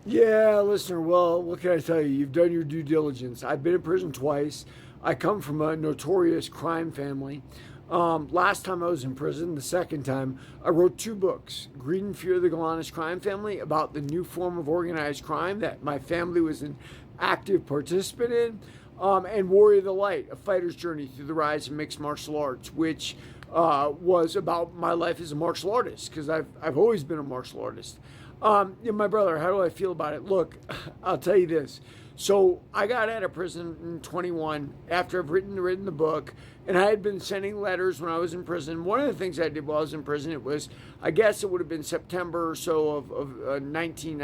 Yeah, listener. Well, what can I tell you? You've done your due diligence. I've been in prison twice. I come from a notorious crime family. Last time I was in prison, the second time, I wrote two books: Greed and Fear of the Golanus Crime Family, about the new form of organized crime that my family was an active participant in, and Warrior of the Light, a fighter's journey through the rise of mixed martial arts, which was about my life as a martial artist, because I've always been a martial artist. My brother, how do I feel about it? Look, I'll tell you this. So I got out of prison in 21 after I've written the book, and I had been sending letters when I was in prison. One of the things I did while I was in prison, it was, I guess it would have been September or so of 2019,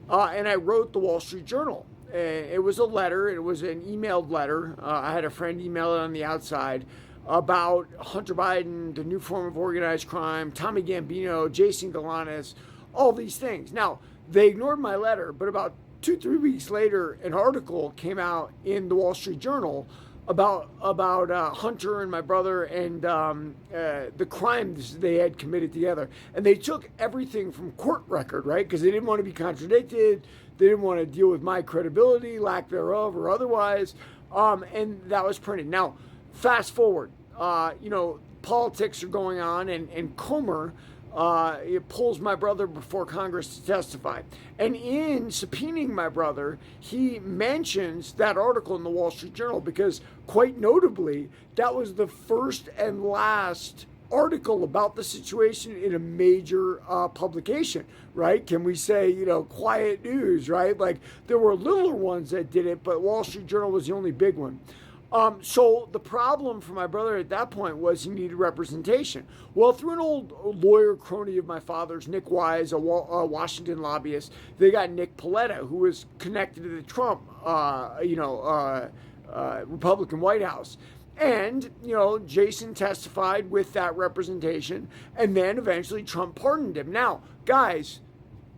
and I wrote the Wall Street Journal. It was a letter. It was an emailed letter. I had a friend email it on the outside about Hunter Biden, the new form of organized crime, Tommy Gambino, Jason Galanis, all these things. Now, they ignored my letter, but about 2-3 weeks later, an article came out in the Wall Street Journal about Hunter and my brother and the crimes they had committed together. And they took everything from court record, right? Because they didn't want to be contradicted. They didn't want to deal with my credibility, lack thereof, or otherwise. And that was printed. Now, fast forward, politics are going on, and Comer it pulls my brother before Congress to testify. And in subpoenaing my brother, he mentions that article in the Wall Street Journal because, quite notably, that was the first and last article about the situation in a major publication, right? Can we say, quiet news, right? Like, there were littler ones that did it, but Wall Street Journal was the only big one. So the problem for my brother at that point was he needed representation. Well, through an old lawyer crony of my father's, Nick Wise, a Washington lobbyist, they got Nick Paletta, who was connected to the Trump, Republican White House. And, Jason testified with that representation, and then eventually Trump pardoned him. Now, guys,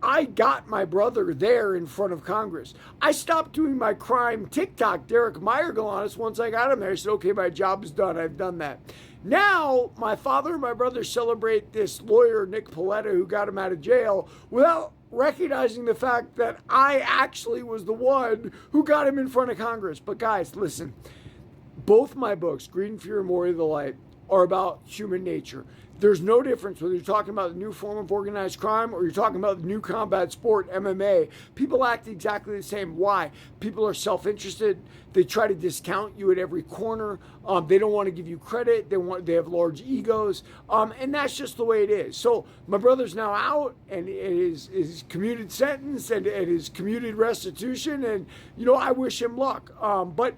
I got my brother there in front of Congress. I stopped doing my crime TikTok, Derek Meyer Galanis, once I got him there. I said, okay, my job is done. I've done that. Now, my father and my brother celebrate this lawyer, Nick Paletta, who got him out of jail, without recognizing the fact that I actually was the one who got him in front of Congress. But guys, listen, both my books, Greed and Fear and Warrior of the Light, are about human nature. There's no difference whether you're talking about the new form of organized crime or you're talking about the new combat sport, MMA. People act exactly the same. Why? People are self-interested. They try to discount you at every corner. They don't want to give you credit. They have large egos. And that's just the way it is. So my brother's now out, and it is his commuted sentence and his commuted restitution. And, I wish him luck. But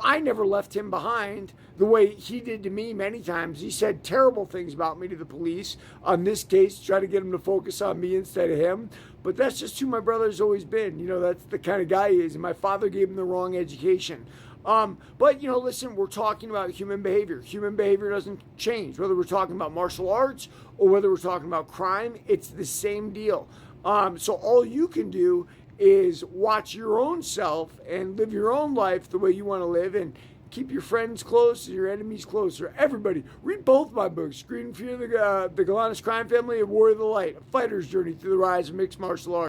I never left him behind the way he did to me many times. He said terrible things about me to the police on this case, try to get him to focus on me instead of him. But that's just who my brother's always been. That's the kind of guy he is. And my father gave him the wrong education. But listen, we're talking about human behavior. Human behavior doesn't change. Whether we're talking about martial arts or whether we're talking about crime, it's the same deal. So all you can do is watch your own self and live your own life the way you want to live, and keep your friends close and your enemies closer. Everybody, read both my books, Greed and Fear, the Galanis Crime Family, and Warrior of the Light, a fighter's journey through the rise of mixed martial arts.